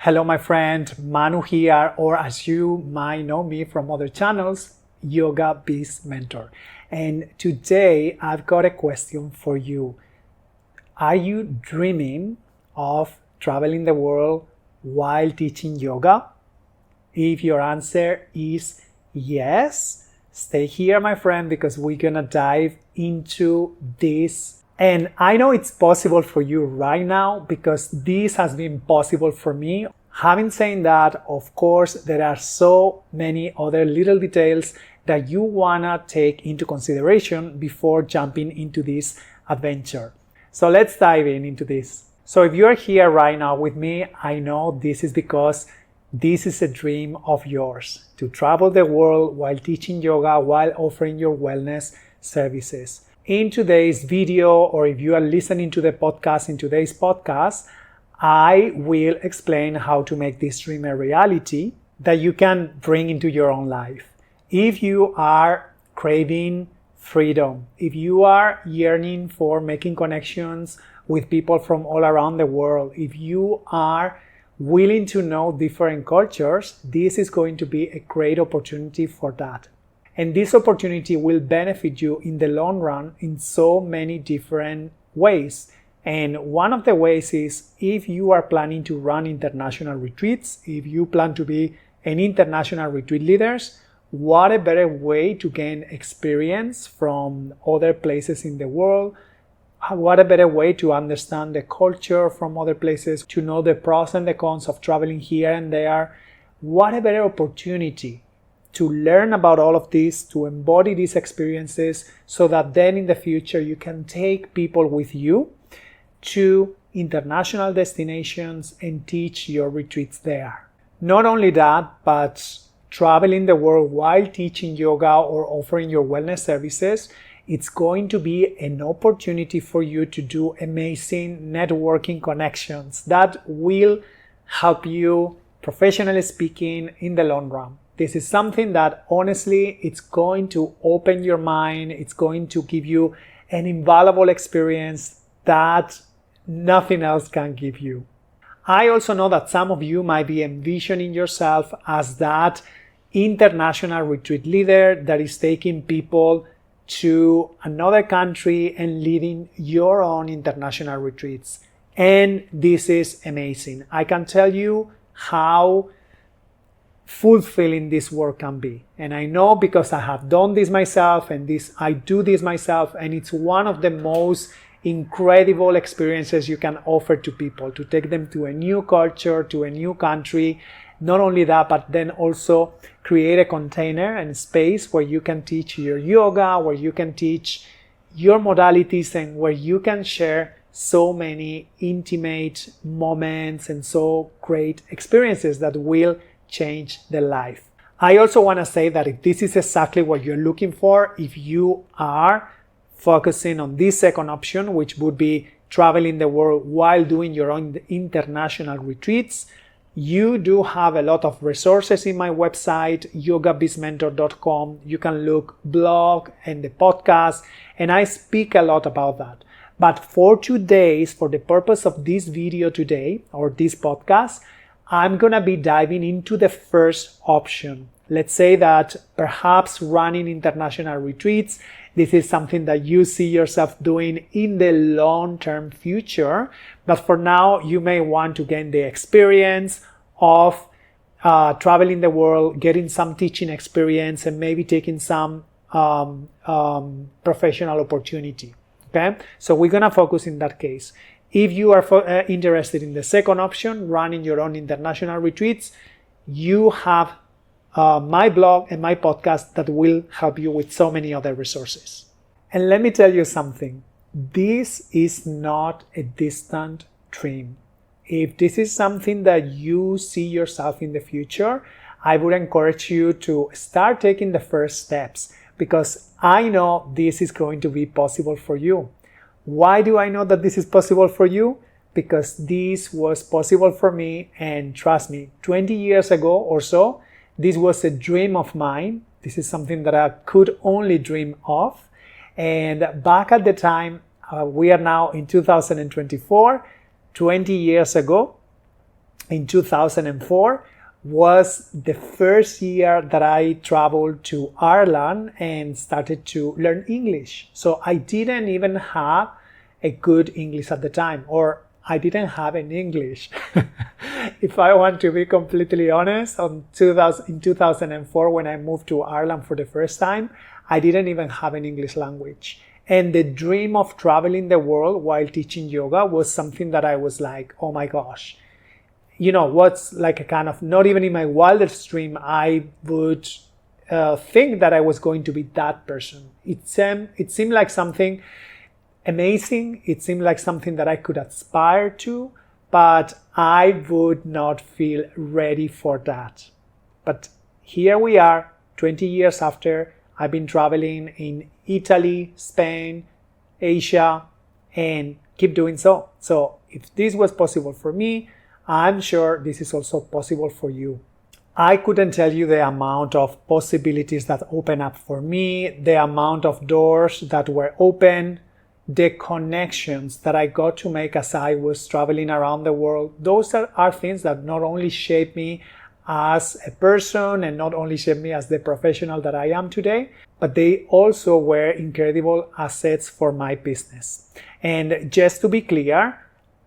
Hello, my friend, Manu here, or as you might know me from other channels, Yoga Biz Mentor. And today I've got a question for you. Are you dreaming of traveling the world while teaching yoga? If your answer is yes, stay here, my friend, because we're gonna dive into this. And I know it's possible for you right now because this has been possible for me. Having said that, of course, there are so many other little details that you wanna take into consideration before jumping into this adventure. So let's dive into this. So if you're here right now with me, I know this is because this is a dream of yours, to travel the world while teaching yoga, while offering your wellness services. In today's video, or if you are listening to the podcast in today's podcast, I will explain how to make this dream a reality that you can bring into your own life. If you are craving freedom, if you are yearning for making connections with people from all around the world, if you are willing to know different cultures, this is going to be a great opportunity for that. And this opportunity will benefit you in the long run in so many different ways. And one of the ways is if you are planning to run international retreats, if you plan to be an international retreat leader, what a better way to gain experience from other places in the world. What a better way to understand the culture from other places, to know the pros and the cons of traveling here and there. What a better opportunity to learn about all of this, to embody these experiences, so that then in the future you can take people with you to international destinations and teach your retreats there. Not only that, but traveling the world while teaching yoga or offering your wellness services, it's going to be an opportunity for you to do amazing networking connections that will help you, professionally speaking, in the long run. This is something that honestly, it's going to open your mind. It's going to give you an invaluable experience that nothing else can give you. I also know that some of you might be envisioning yourself as that international retreat leader that is taking people to another country and leading your own international retreats. And this is amazing. I can tell you how fulfilling this work can be. And I know because I have done this myself, and I do this myself, and it's one of the most incredible experiences you can offer to people, to take them to a new culture, to a new country. Not only that, but then also create a container and space where you can teach your yoga, where you can teach your modalities, and where you can share so many intimate moments and so great experiences that will change the life. I also want to say that if this is exactly what you're looking for, if you are focusing on this second option, which would be traveling the world while doing your own international retreats, you do have a lot of resources in my website, yogabizmentor.com. You can look blog and the podcast, and I speak a lot about that. But for today's, for the purpose of this video today, or this podcast, I'm gonna be diving into the first option. Let's say that perhaps running international retreats, this is something that you see yourself doing in the long-term future. But for now, you may want to gain the experience of traveling the world, getting some teaching experience, and maybe taking some professional opportunity. Okay, so we're gonna focus in that case. If you are interested in the second option, running your own international retreats, you have my blog and my podcast that will help you with so many other resources. And let me tell you something. This is not a distant dream. If this is something that you see yourself in the future, I would encourage you to start taking the first steps, because I know this is going to be possible for you. Why do I know that this is possible for you? Because this was possible for me, and trust me, 20 years ago or so, this was a dream of mine. This is something that I could only dream of. And back at the time, we are now in 2024, 20 years ago, in 2004 was the first year that I traveled to Ireland and started to learn English. So I didn't even have a good English at the time, or I didn't have an English. If I want to be completely honest, in 2004, when I moved to Ireland for the first time, I didn't even have an English language. And the dream of traveling the world while teaching yoga was something that I was like, oh my gosh. You know, what's like a kind of, not even in my wildest dream, I would think that I was going to be that person. It seemed like something amazing. It seemed like something that I could aspire to, but I would not feel ready for that. But here we are, 20 years after. I've been traveling in Italy, Spain, Asia, and keep doing so. So if this was possible for me, I'm sure this is also possible for you. I couldn't tell you the amount of possibilities that opened up for me, the amount of doors that were open, the connections that I got to make as I was traveling around the world. Those are things that not only shaped me as a person and not only shaped me as the professional that I am today, but they also were incredible assets for my business. And just to be clear,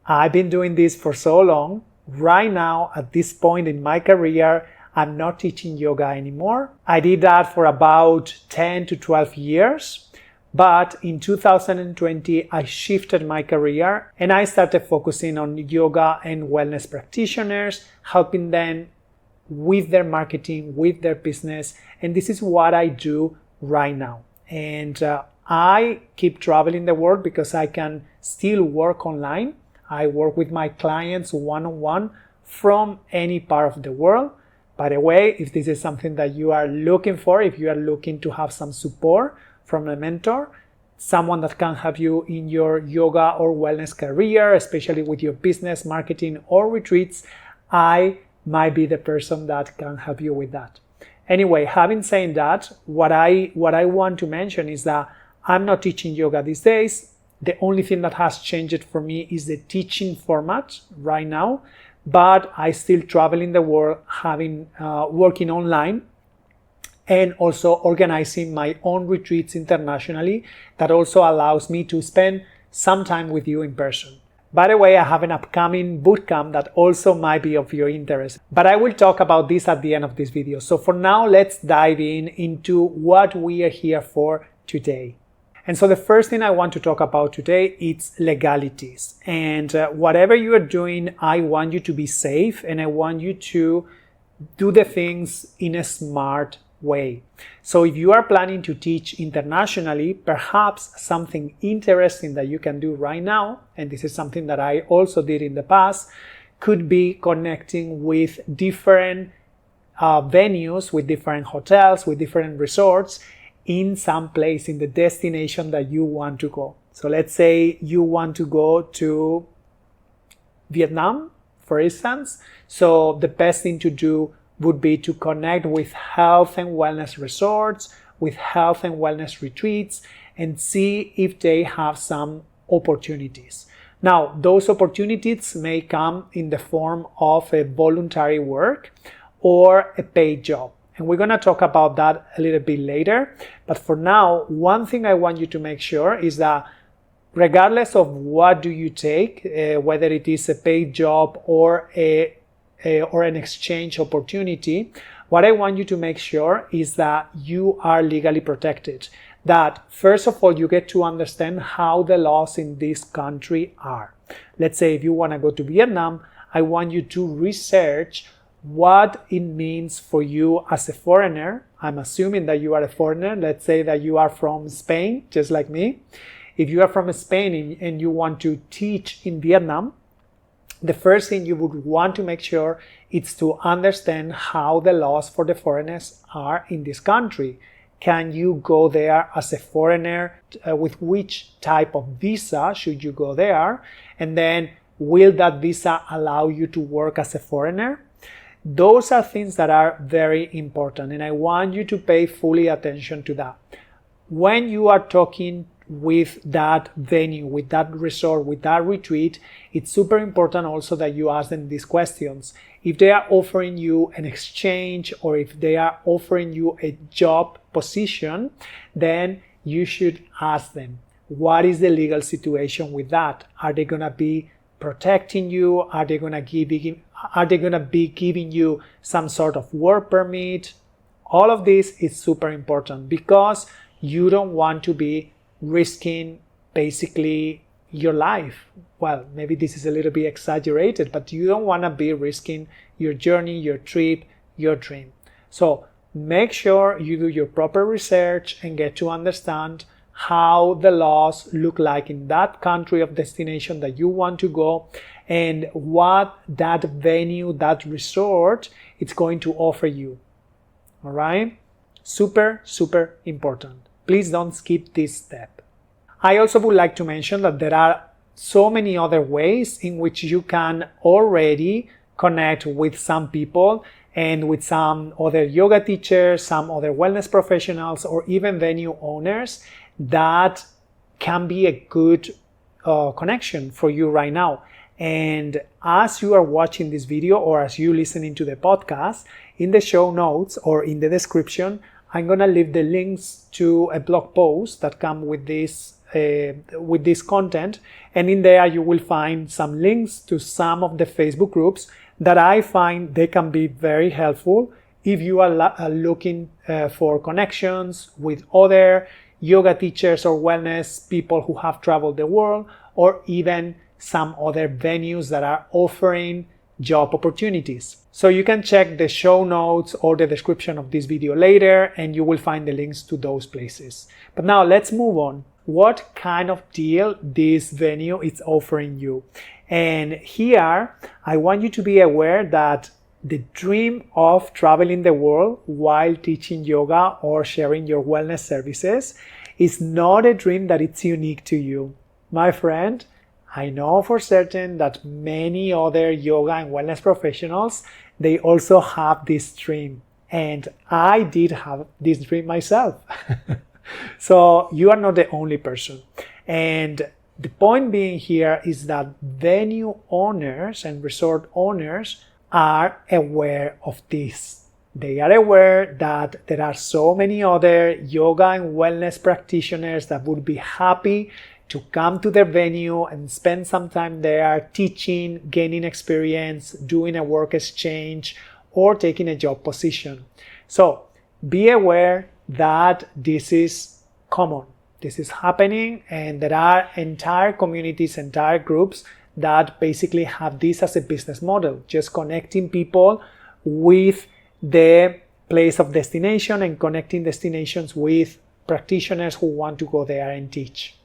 I've been doing this for so long. Right now, at this point in my career, I'm not teaching yoga anymore. I did that for about 10 to 12 years. But in 2020, I shifted my career and I started focusing on yoga and wellness practitioners, helping them with their marketing, with their business. And this is what I do right now. And I keep traveling the world because I can still work online. I work with my clients one-on-one from any part of the world. By the way, if this is something that you are looking for, if you are looking to have some support from a mentor, someone that can help you in your yoga or wellness career, especially with your business, marketing, or retreats, I might be the person that can help you with that. Anyway, having said that, what I want to mention is that I'm not teaching yoga these days. The only thing that has changed for me is the teaching format right now, but I still travel in the world, working online, and also organizing my own retreats internationally that also allows me to spend some time with you in person. By the way, I have an upcoming bootcamp that also might be of your interest, but I will talk about this at the end of this video. So for now, let's dive into what we are here for today. And so the first thing I want to talk about today is legalities. And whatever you are doing, I want you to be safe and I want you to do the things in a smart way. So if you are planning to teach internationally, perhaps something interesting that you can do right now, and this is something that I also did in the past, could be connecting with different venues, with different hotels, with different resorts in some place in the destination that you want to go. So let's say you want to go to Vietnam, for instance. So the best thing to do would be to connect with health and wellness resorts, with health and wellness retreats, and see if they have some opportunities. Now, those opportunities may come in the form of a voluntary work or a paid job. And we're going to talk about that a little bit later. But for now, one thing I want you to make sure is that regardless of what do you take, whether it is a paid job or an exchange opportunity, what I want you to make sure is that you are legally protected. That first of all, you get to understand how the laws in this country are. Let's say if you want to go to Vietnam, I want you to research what it means for you as a foreigner. I'm assuming that you are a foreigner. Let's say that you are from Spain, just like me. If you are from Spain and you want to teach in Vietnam, the first thing you would want to make sure is to understand how the laws for the foreigners are in this country. Can you go there as a foreigner? With which type of visa should you go there? And then will that visa allow you to work as a foreigner? Those are things that are very important, and I want you to pay fully attention to that. When you are talking with that venue, with that resort, with that retreat, it's super important also that you ask them these questions. If they are offering you an exchange or if they are offering you a job position, then you should ask them, what is the legal situation with that? Are they going to be protecting you? Are they going to be giving you some sort of work permit? All of this is super important because you don't want to be risking basically your life. Well, maybe this is a little bit exaggerated, but you don't want to be risking your journey, your trip, your dream. So make sure you do your proper research and get to understand how the laws look like in that country of destination that you want to go and what that venue, that resort, it's going to offer you. All right? Super, super important. Please don't skip this step. I also would like to mention that there are so many other ways in which you can already connect with some people and with some other yoga teachers, some other wellness professionals, or even venue owners that can be a good connection for you right now. And as you are watching this video or as you listening to the podcast, in the show notes or in the description, I'm going to leave the links to a blog post that come with this content. And in there, you will find some links to some of the Facebook groups that I find they can be very helpful if you are looking for connections with other yoga teachers or wellness people who have traveled the world, or even some other venues that are offering job opportunities. So you can check the show notes or the description of this video later and you will find the links to those places. But now let's move on. What kind of deal this venue is offering you? And here I want you to be aware that the dream of traveling the world while teaching yoga or sharing your wellness services is not a dream that it's unique to you. My friend, I know for certain that many other yoga and wellness professionals, they also have this dream. And I did have this dream myself. So you are not the only person. And the point being here is that venue owners and resort owners are aware of this. They are aware that there are so many other yoga and wellness practitioners that would be happy to come to their venue and spend some time there teaching, gaining experience, doing a work exchange, or taking a job position. So be aware that this is common. This is happening, and there are entire communities, entire groups that basically have this as a business model, just connecting people with the place of destination and connecting destinations with practitioners who want to go there and teach.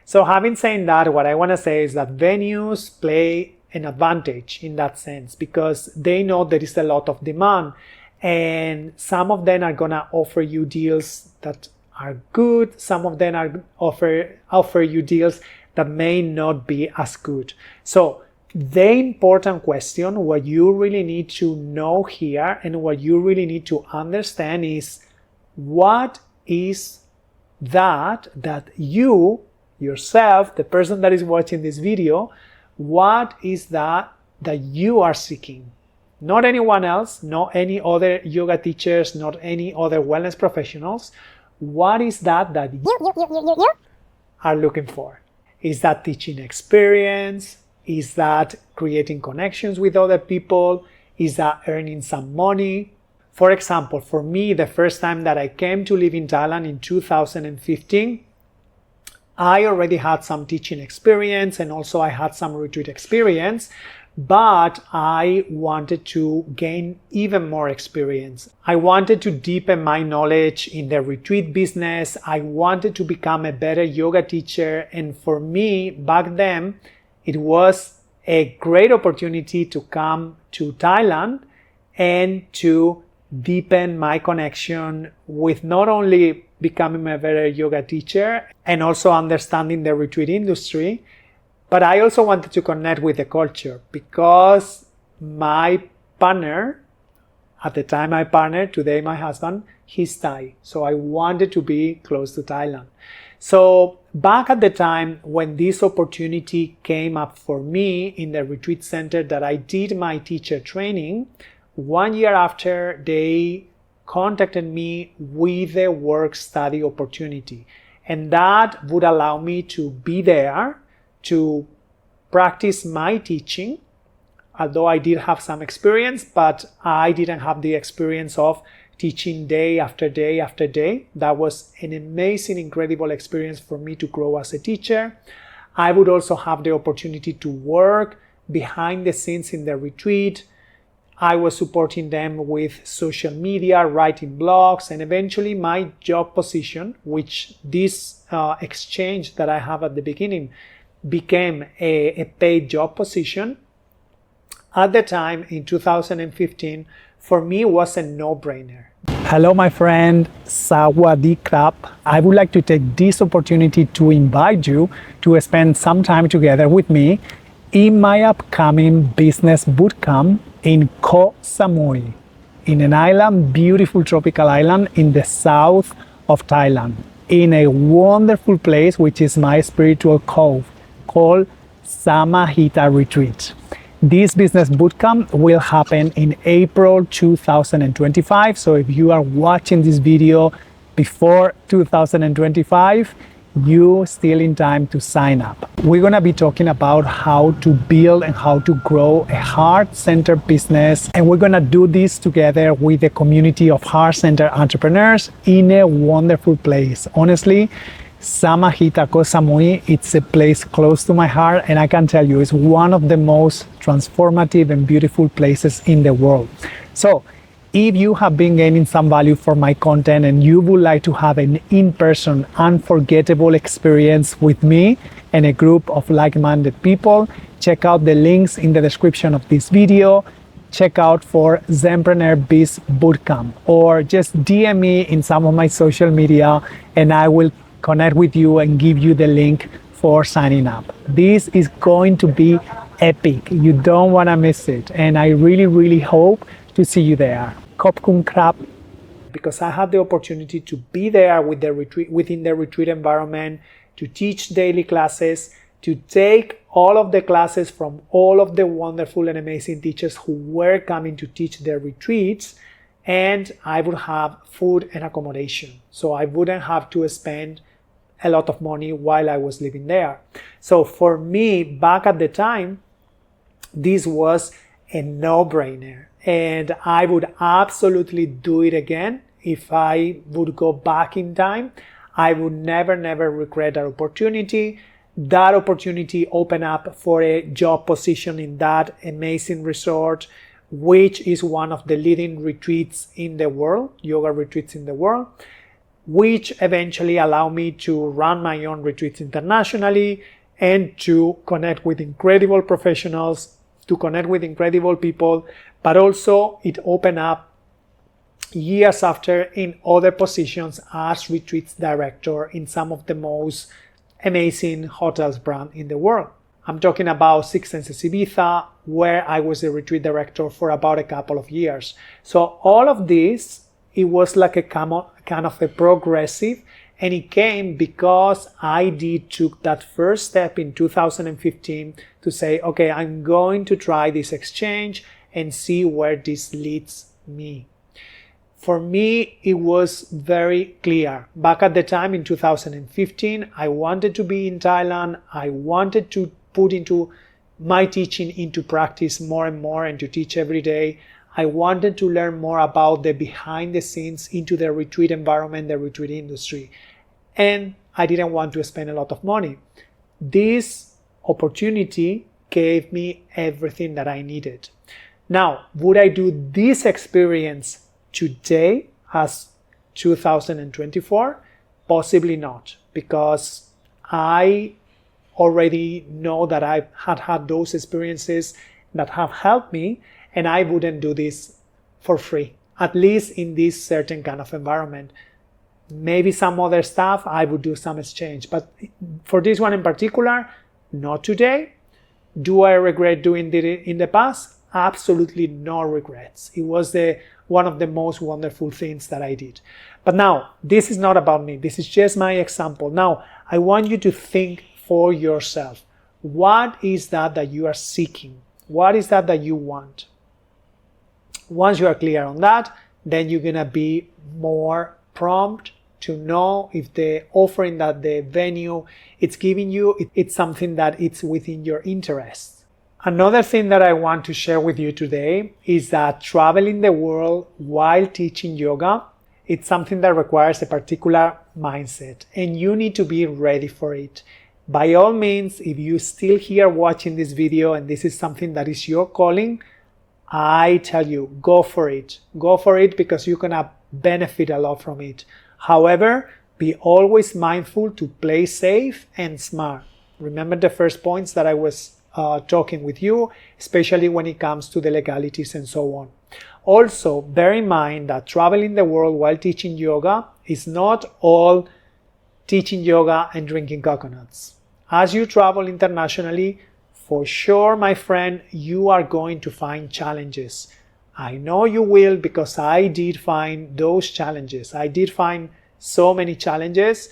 So having said that, what I want to say is that venues play an advantage in that sense because they know there is a lot of demand, and some of them are going to offer you deals that are good. Some of them are offer you deals that may not be as good. So the important question, what you really need to know here and what you really need to understand is what is that you yourself, the person that is watching this video, what is that you are seeking? Not anyone else, not any other yoga teachers, not any other wellness professionals. What is that you are looking for? Is that teaching experience? Is that creating connections with other people? Is that earning some money? For example, for me, the first time that I came to live in Thailand in 2015, I already had some teaching experience and also I had some retreat experience, but I wanted to gain even more experience. I wanted to deepen my knowledge in the retreat business. I wanted to become a better yoga teacher. And for me, back then, it was a great opportunity to come to Thailand and to deepen my connection with not only becoming a better yoga teacher and also understanding the retreat industry, but I also wanted to connect with the culture because my partner, at the time my partner, today my husband, he's Thai. So I wanted to be close to Thailand. So back at the time when this opportunity came up for me in the retreat center that I did my teacher training, 1 year after, they contacted me with a work study opportunity. And that would allow me to be there to practice my teaching, although I did have some experience, but I didn't have the experience of teaching day after day after day. That was an amazing, incredible experience for me to grow as a teacher. I would also have the opportunity to work behind the scenes in the retreat. I was supporting them with social media, writing blogs, and eventually my job position, which this exchange that I have at the beginning became a paid job position. At the time, in 2015, for me was a no-brainer. Hello, my friend, Sawadee Krap. I would like to take this opportunity to invite you to spend some time together with me in my upcoming business bootcamp in Koh Samui, in an island, beautiful tropical island in the south of Thailand, in a wonderful place which is my spiritual cove called Samahita Retreat. This business bootcamp will happen in April 2025. So if you are watching this video before 2025, you still in time to sign up. We're gonna be talking about how to build and how to grow a heart-centered business. And we're gonna do this together with a community of heart-centered entrepreneurs in a wonderful place. Honestly, Samahita Koh Samui, it's a place close to my heart, and I can tell you it's one of the most transformative and beautiful places in the world. So if you have been gaining some value from my content and you would like to have an in-person, unforgettable experience with me and a group of like-minded people, check out the links in the description of this video. Check out for Zenpreneur Biz Bootcamp, or just DM me in some of my social media and I will connect with you and give you the link for signing up. This is going to be epic. You don't want to miss it. And I really, really hope to see you there. Khop Khun Krap. Because I had the opportunity to be there with the retreat, within the retreat environment, to teach daily classes, to take all of the classes from all of the wonderful and amazing teachers who were coming to teach their retreats, and I would have food and accommodation. So I wouldn't have to spend a lot of money while I was living there. So for me, back at the time, this was a no-brainer. And I would absolutely do it again. If I would go back in time, I would never regret that opportunity. That opportunity opened up for a job position in that amazing resort, which is one of the leading retreats in the world, yoga retreats in the world, which eventually allowed me to run my own retreats internationally and to connect with incredible professionals, to connect with incredible people, but also it opened up years after in other positions as retreats director in some of the most amazing hotels brand in the world. I'm talking about Six Senses Ibiza, where I was a retreat director for about a couple of years. So all of this, it was like a kind of a progressive, and it came because I took that first step in 2015 to say, okay, I'm going to try this exchange and see where this leads me. For me, it was very clear. Back at the time in 2015, I wanted to be in Thailand. I wanted to put into my teaching into practice more and more and to teach every day. I wanted to learn more about the behind the scenes into the retreat environment, the retreat industry. And I didn't want to spend a lot of money. This opportunity gave me everything that I needed. Now, would I do this experience today as 2024? Possibly not, because I already know that I had those experiences that have helped me, and I wouldn't do this for free, at least in this certain kind of environment. Maybe some other stuff, I would do some exchange, but for this one in particular, not today. Do I regret doing it in the past? absolutely no regrets. It was one of the most wonderful things that I did. But now, this is not about me. This is just my example. Now, I want you to think for yourself. What is that you are seeking? What is that you want? Once you are clear on that, then you're going to be more prompt to know if the offering that the venue it's giving you, it's something that it's within your interests. Another thing that I want to share with you today is that traveling the world while teaching yoga, it's something that requires a particular mindset, and you need to be ready for it. By all means, if you're still here watching this video and this is something that is your calling, I tell you, go for it. Go for it because you're going to benefit a lot from it. However, be always mindful to play safe and smart. Remember the first points that I was talking with you, especially when it comes to the legalities and so on. Also, bear in mind that traveling the world while teaching yoga is not all teaching yoga and drinking coconuts. As you travel internationally, for sure, my friend, you are going to find challenges. I know you will because I did find those challenges. I did find so many challenges,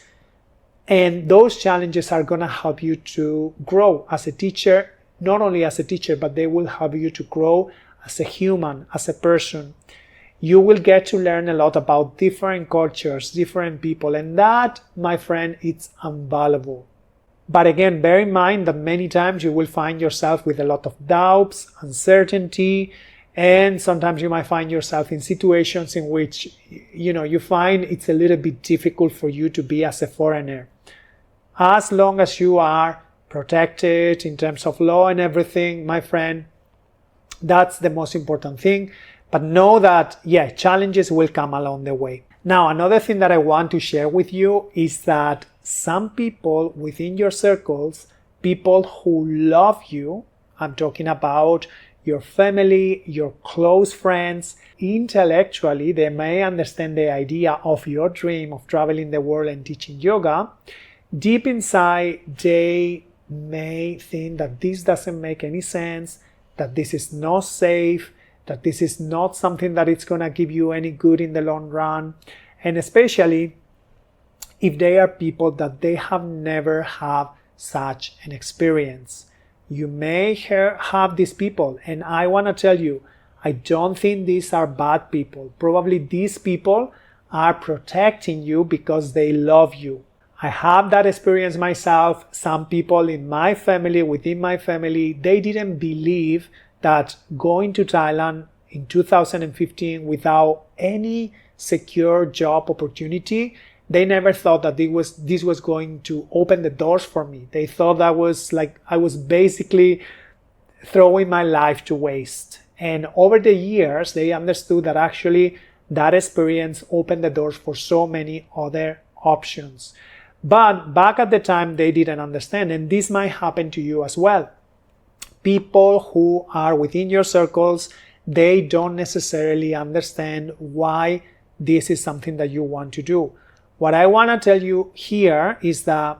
and those challenges are going to help you to grow as a teacher, not only as a teacher, but they will help you to grow as a human, as a person. You will get to learn a lot about different cultures, different people, and that, my friend, it's invaluable. But again, bear in mind that many times you will find yourself with a lot of doubts, uncertainty, and sometimes you might find yourself in situations in which, you find it's a little bit difficult for you to be as a foreigner. As long as you are protected in terms of law and everything, my friend, that's the most important thing. But know that, challenges will come along the way. Now, another thing that I want to share with you is that some people within your circles, people who love you, I'm talking about your family, your close friends, intellectually, they may understand the idea of your dream of traveling the world and teaching yoga. Deep inside, they may think that this doesn't make any sense, that this is not safe, that this is not something that it's going to give you any good in the long run. And especially if they are people that they have never had such an experience. You may have these people, and I want to tell you, I don't think these are bad people. Probably these people are protecting you because they love you. I have that experience myself. Some people in my family, within my family, they didn't believe that going to Thailand in 2015 without any secure job opportunity, they never thought that this was going to open the doors for me. They thought that was like I was basically throwing my life to waste. And over the years, they understood that actually that experience opened the doors for so many other options. But back at the time, they didn't understand, and this might happen to you as well. People who are within your circles, they don't necessarily understand why this is something that you want to do. What I want to tell you here is that,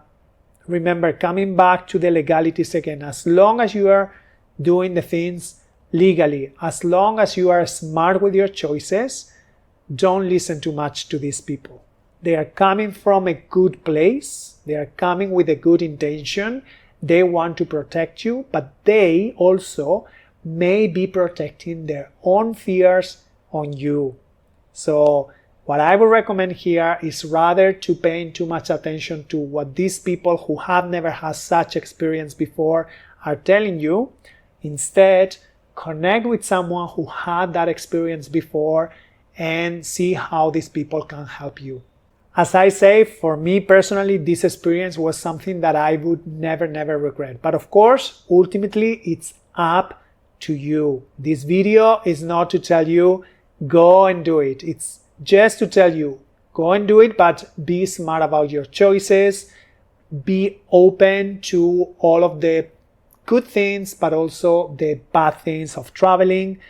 remember, coming back to the legalities again, as long as you are doing the things legally, as long as you are smart with your choices, don't listen too much to these people. They are coming from a good place. They are coming with a good intention. They want to protect you, but they also may be protecting their own fears on you. So what I would recommend here is rather to pay too much attention to what these people who have never had such experience before are telling you. Instead, connect with someone who had that experience before and see how these people can help you. As I say, for me personally, this experience was something that I would never regret. But of course, ultimately, it's up to you. This video is not to tell you, go and do it. It's just to tell you, go and do it, but be smart about your choices. Be open to all of the good things, but also the bad things of traveling.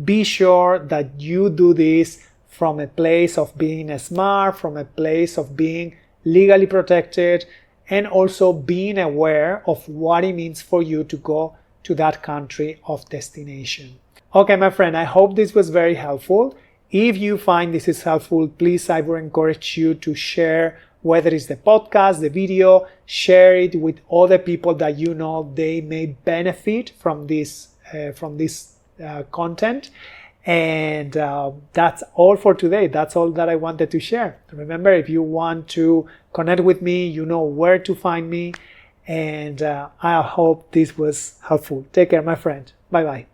Be sure that you do this from a place of being smart, from a place of being legally protected, and also being aware of what it means for you to go to that country of destination. Okay, my friend, I hope this was very helpful. If you find this is helpful, please, I would encourage you to share, whether it's the podcast, the video, share it with other people that you know they may benefit from this content. And that's all for today. That's all that I wanted to share. Remember, if you want to connect with me, you know where to find me. And I hope this was helpful. Take care, my friend. Bye-bye.